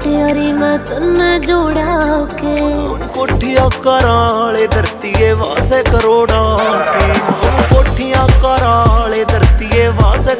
यारी मैं तन्ने जोड़ा के कोठिया कराले धरतीए वासे करोड़ा के कोठिया कराले धरतीए वासे